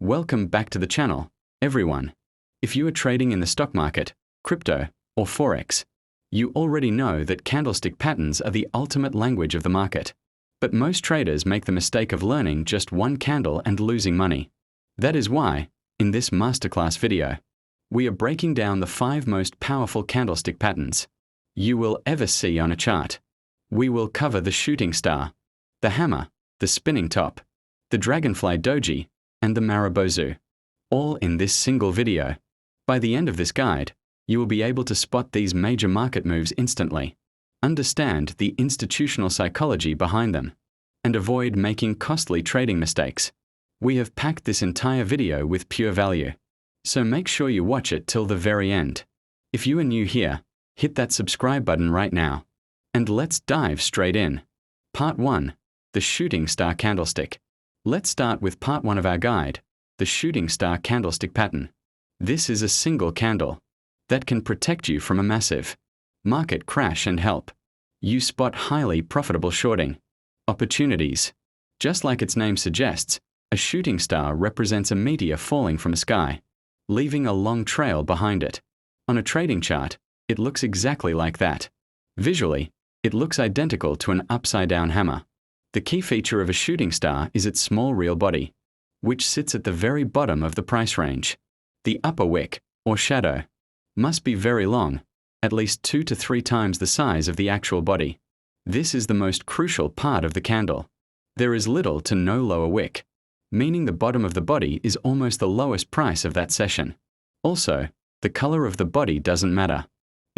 Welcome back to the channel, everyone. If you are trading in the stock market, crypto, or Forex, you already know that candlestick patterns are the ultimate language of the market. But most traders make the mistake of learning just one candle and losing money. That is why, in this masterclass video, we are breaking down the 5 most powerful candlestick patterns you will ever see on a chart. We will cover the shooting star, the hammer, the spinning top, the Dragonfly Doji, and the Marubozu, all in this single video. By the end of this guide, you will be able to spot these major market moves instantly, understand the institutional psychology behind them, and avoid making costly trading mistakes. We have packed this entire video with pure value, so make sure you watch it till the very end. If you are new here, hit that subscribe button right now. And let's dive straight in. Part 1. The Shooting Star Candlestick. Let's start with part 1 of our guide, the Shooting Star Candlestick Pattern. This is a single candle that can protect you from a massive market crash and help you spot highly profitable shorting opportunities. Just like its name suggests, a shooting star represents a meteor falling from the sky, leaving a long trail behind it. On a trading chart, it looks exactly like that. Visually, it looks identical to an upside-down hammer. The key feature of a shooting star is its small real body, which sits at the very bottom of the price range. The upper wick, or shadow, must be very long, at least 2 to 3 times the size of the actual body. This is the most crucial part of the candle. There is little to no lower wick, meaning the bottom of the body is almost the lowest price of that session. Also, the color of the body doesn't matter.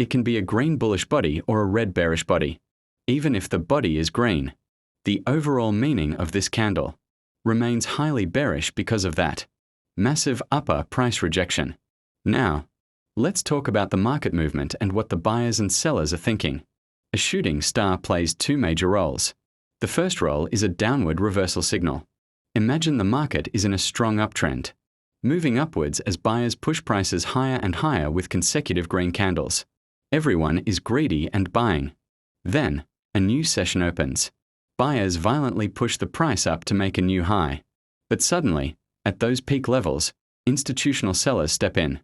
It can be a green bullish body or a red bearish body. Even if the body is green, the overall meaning of this candle remains highly bearish because of that massive upper price rejection. Now, let's talk about the market movement and what the buyers and sellers are thinking. A shooting star plays 2 major roles. The first role is a downward reversal signal. Imagine the market is in a strong uptrend, moving upwards as buyers push prices higher and higher with consecutive green candles. Everyone is greedy and buying. Then, a new session opens. Buyers violently push the price up to make a new high. But suddenly, at those peak levels, institutional sellers step in.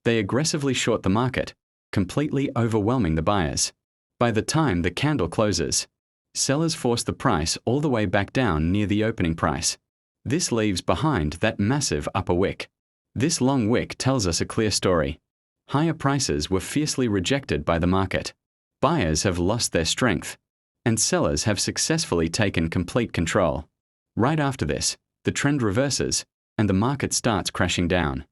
They aggressively short the market, completely overwhelming the buyers. By the time the candle closes, sellers force the price all the way back down near the opening price. This leaves behind that massive upper wick. This long wick tells us a clear story. Higher prices were fiercely rejected by the market. Buyers have lost their strength, and sellers have successfully taken complete control. Right after this, the trend reverses, and the market starts crashing down.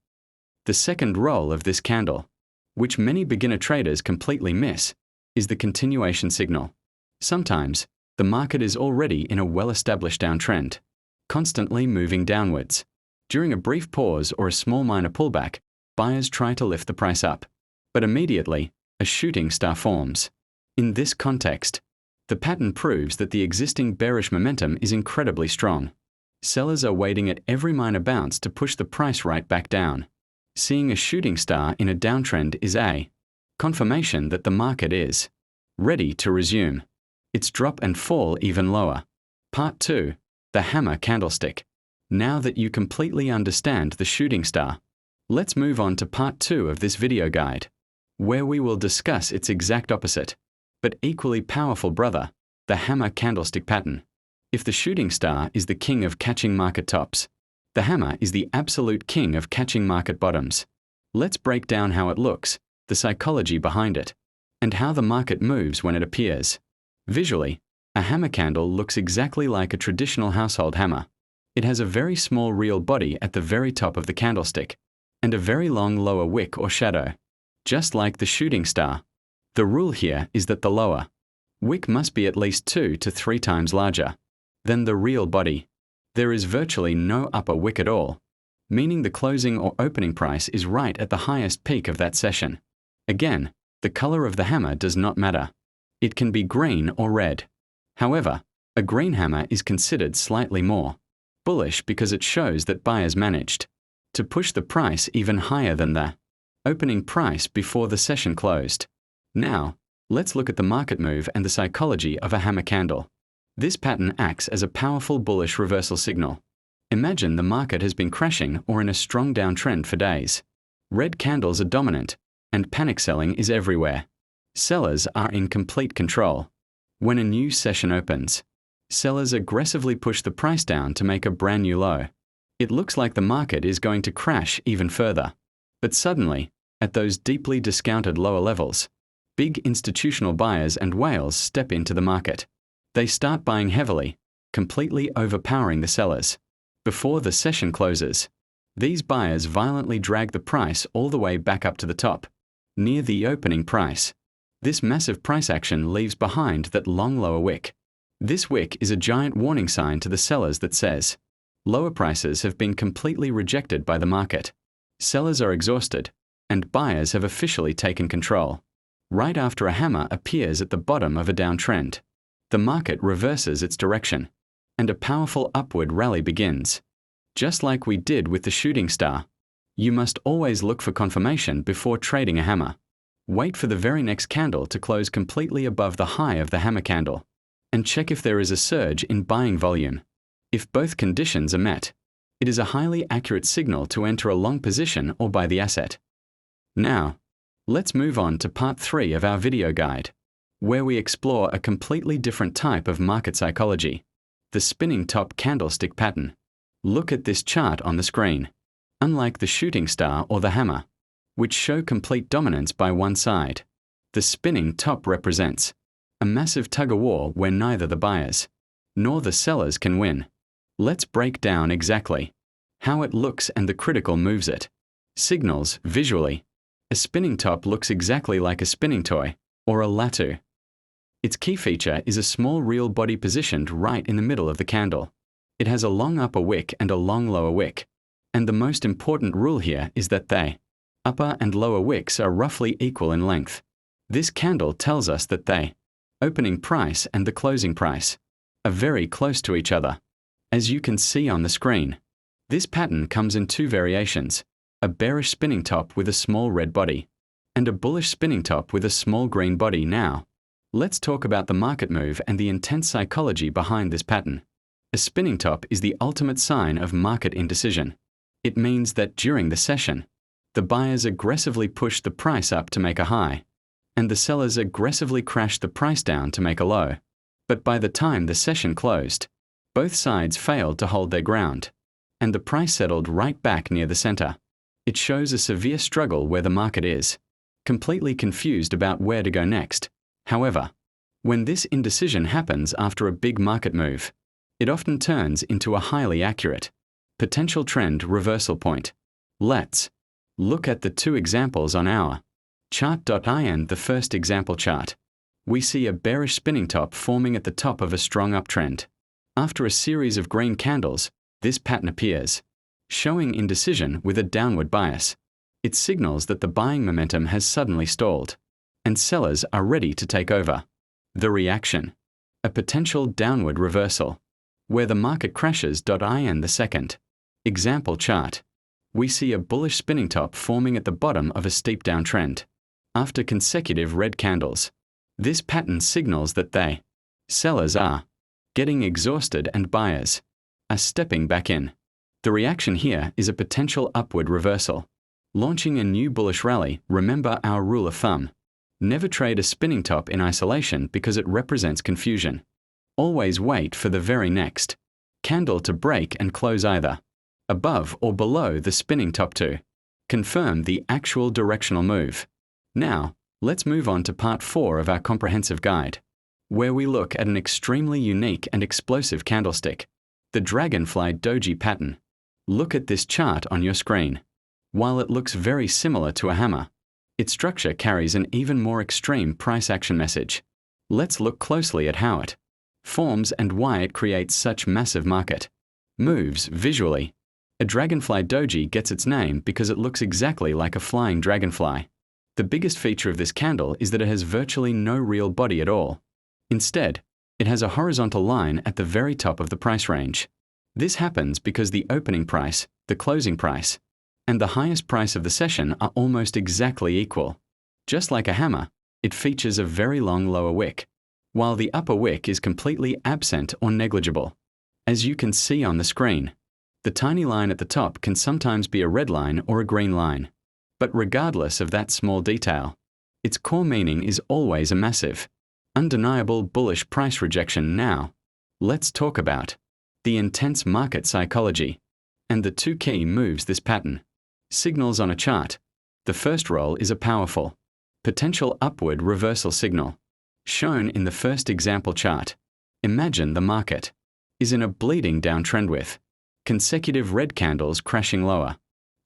The second role of this candle, which many beginner traders completely miss, is the continuation signal. Sometimes, the market is already in a well-established downtrend, constantly moving downwards. During a brief pause or a small minor pullback, buyers try to lift the price up, but immediately, a shooting star forms. In this context, the pattern proves that the existing bearish momentum is incredibly strong. Sellers are waiting at every minor bounce to push the price right back down. Seeing a shooting star in a downtrend is a confirmation that the market is ready to resume its drop and fall even lower. Part 2. The Hammer Candlestick. Now that you completely understand the shooting star, let's move on to part 2 of this video guide, where we will discuss its exact opposite, but equally powerful brother, the hammer candlestick pattern. If the shooting star is the king of catching market tops, the hammer is the absolute king of catching market bottoms. Let's break down how it looks, the psychology behind it, and how the market moves when it appears. Visually, a hammer candle looks exactly like a traditional household hammer. It has a very small real body at the very top of the candlestick, and a very long lower wick or shadow. Just like the shooting star, the rule here is that the lower wick must be at least 2 to 3 times larger than the real body. There is virtually no upper wick at all, meaning the closing or opening price is right at the highest peak of that session. Again, the color of the hammer does not matter. It can be green or red. However, a green hammer is considered slightly more bullish because it shows that buyers managed to push the price even higher than the opening price before the session closed. Now, let's look at the market move and the psychology of a hammer candle. This pattern acts as a powerful bullish reversal signal. Imagine the market has been crashing or in a strong downtrend for days. Red candles are dominant, and panic selling is everywhere. Sellers are in complete control. When a new session opens, sellers aggressively push the price down to make a brand new low. It looks like the market is going to crash even further. But suddenly, at those deeply discounted lower levels, big institutional buyers and whales step into the market. They start buying heavily, completely overpowering the sellers. Before the session closes, these buyers violently drag the price all the way back up to the top, near the opening price. This massive price action leaves behind that long lower wick. This wick is a giant warning sign to the sellers that says, lower prices have been completely rejected by the market. Sellers are exhausted, and buyers have officially taken control. Right after a hammer appears at the bottom of a downtrend, the market reverses its direction, and a powerful upward rally begins. Just like we did with the shooting star, you must always look for confirmation before trading a hammer. Wait for the very next candle to close completely above the high of the hammer candle, and check if there is a surge in buying volume. If both conditions are met, it is a highly accurate signal to enter a long position or buy the asset. Now, let's move on to part 3 of our video guide, where we explore a completely different type of market psychology, the spinning top candlestick pattern. Look at this chart on the screen. Unlike the shooting star or the hammer, which show complete dominance by one side, the spinning top represents a massive tug-of-war where neither the buyers nor the sellers can win. Let's break down exactly how it looks and the critical moves it. Signals visually. A spinning top looks exactly like a spinning toy or a latu. Its key feature is a small real body positioned right in the middle of the candle. It has a long upper wick and a long lower wick. And the most important rule here is that they, upper and lower wicks, are roughly equal in length. This candle tells us that they, opening price and the closing price, are very close to each other. As you can see on the screen, this pattern comes in 2 variations, a bearish spinning top with a small red body, and a bullish spinning top with a small green body. Now, let's talk about the market move and the intense psychology behind this pattern. A spinning top is the ultimate sign of market indecision. It means that during the session, the buyers aggressively push the price up to make a high, and the sellers aggressively crash the price down to make a low. But by the time the session closed, both sides failed to hold their ground, and the price settled right back near the center. It shows a severe struggle where the market is, completely confused about where to go next. However, when this indecision happens after a big market move, it often turns into a highly accurate potential trend reversal point. Let's look at the 2 examples on our chart.in. The first example chart. We see a bearish spinning top forming at the top of a strong uptrend. After a series of green candles, this pattern appears, showing indecision with a downward bias. It signals that the buying momentum has suddenly stalled, and sellers are ready to take over. The reaction. A potential downward reversal, where the market crashes. In the second example chart, we see a bullish spinning top forming at the bottom of a steep downtrend. After consecutive red candles, this pattern signals that they, sellers, are getting exhausted and buyers are stepping back in. The reaction here is a potential upward reversal, launching a new bullish rally. Remember our rule of thumb. Never trade a spinning top in isolation because it represents confusion. Always wait for the very next candle to break and close either above or below the spinning top to confirm the actual directional move. Now, let's move on to part 4 of our comprehensive guide, where we look at an extremely unique and explosive candlestick, the Dragonfly Doji pattern. Look at this chart on your screen. While it looks very similar to a hammer, its structure carries an even more extreme price action message. Let's look closely at how it forms and why it creates such massive market moves visually. A Dragonfly Doji gets its name because it looks exactly like a flying dragonfly. The biggest feature of this candle is that it has virtually no real body at all. Instead, it has a horizontal line at the very top of the price range. This happens because the opening price, the closing price, and the highest price of the session are almost exactly equal. Just like a hammer, it features a very long lower wick, while the upper wick is completely absent or negligible. As you can see on the screen, The tiny line at the top can sometimes be a red line or a green line. But regardless of that small detail, its core meaning is always a massive, undeniable bullish price rejection. Now, let's talk about the intense market psychology and the two key moves this pattern signals on a chart. The first roll is a powerful, potential upward reversal signal, shown in the first example chart. Imagine the market is in a bleeding downtrend with consecutive red candles crashing lower.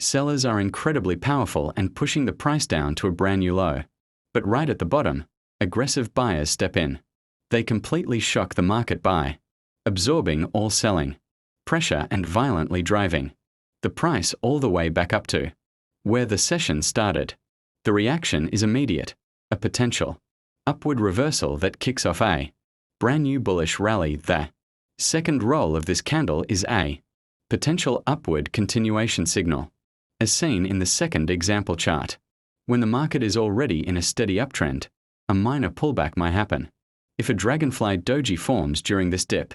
Sellers are incredibly powerful and pushing the price down to a brand new low. But right at the bottom, aggressive buyers step in. They completely shock the market by absorbing all selling pressure and violently driving the price all the way back up to where the session started. The reaction is immediate, a potential upward reversal that kicks off a brand new bullish rally. The second roll of this candle is a potential upward continuation signal, as seen in the second example chart. When the market is already in a steady uptrend, a minor pullback might happen. If a Dragonfly Doji forms during this dip,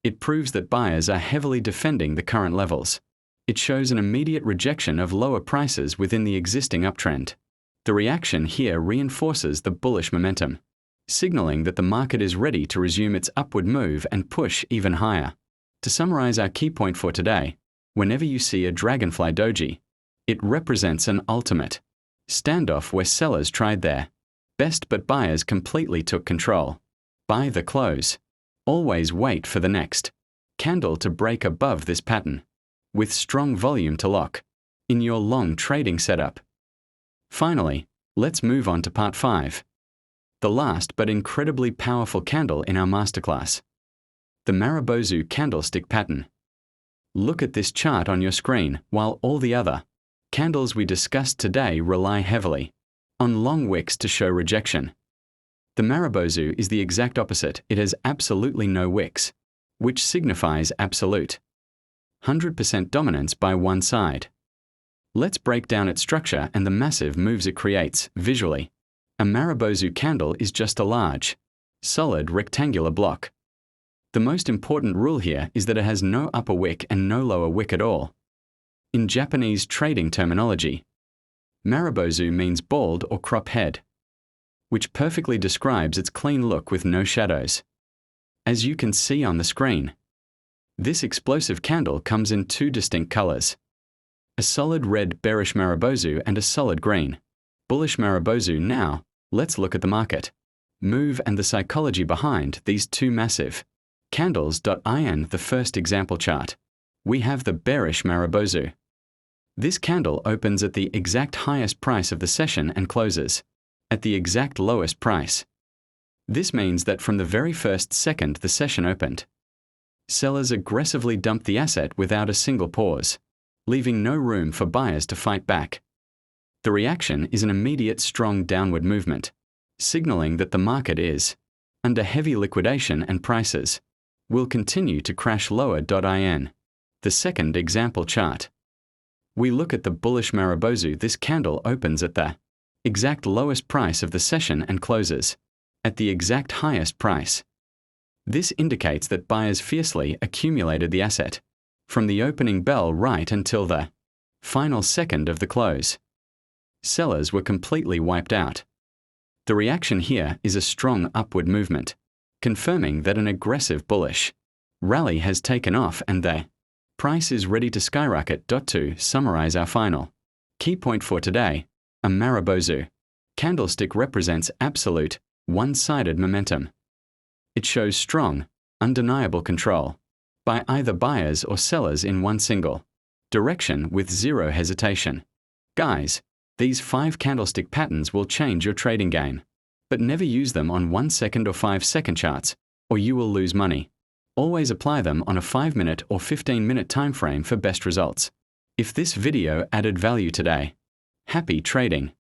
it proves that buyers are heavily defending the current levels. It shows an immediate rejection of lower prices within the existing uptrend. The reaction here reinforces the bullish momentum, signaling that the market is ready to resume its upward move and push even higher. To summarize our key point for today, whenever you see a Dragonfly Doji, it represents an ultimate standoff where sellers tried their best but buyers completely took control. By the close, always wait for the next candle to break above this pattern, with strong volume to lock in your long trading setup. Finally, let's move on to part 5. The last but incredibly powerful candle in our masterclass. The Marubozu candlestick pattern. Look at this chart on your screen. While all the other candles we discussed today rely heavily on long wicks to show rejection, the Marubozu is the exact opposite. It has absolutely no wicks, which signifies absolute 100% dominance by one side. Let's break down its structure and the massive moves it creates visually. A Marubozu candle is just a large, solid rectangular block. The most important rule here is that it has no upper wick and no lower wick at all. In Japanese trading terminology, Marubozu means bald or crop head, which perfectly describes its clean look with no shadows. As you can see on the screen, this explosive candle comes in two distinct colors: a solid red Bearish Marubozu and a solid green Bullish Marubozu. Now, let's look at the market move and the psychology behind these two massive candles. In the first example chart, we have the Bearish Marubozu. This candle opens at the exact highest price of the session and closes at the exact lowest price. This means that from the very first second the session opened, sellers aggressively dumped the asset without a single pause, leaving no room for buyers to fight back. The reaction is an immediate strong downward movement, signaling that the market is under heavy liquidation and prices will continue to crash lower. In the second example chart, we look at the Bullish Marubozu. This candle opens at the exact lowest price of the session and closes at the exact highest price. This indicates that buyers fiercely accumulated the asset from the opening bell right until the final second of the close. Sellers were completely wiped out. The reaction here is a strong upward movement, confirming that an aggressive bullish rally has taken off and the price is ready to skyrocket. To summarize our final key point for today, a Marubozu candlestick represents absolute, one-sided momentum. It shows strong, undeniable control by either buyers or sellers in one single direction with zero hesitation. Guys, these 5 candlestick patterns will change your trading game, but never use them on 1 second or 5 second charts, or you will lose money. Always apply them on a 5-minute or 15-minute time frame for best results. If this video added value today, happy trading!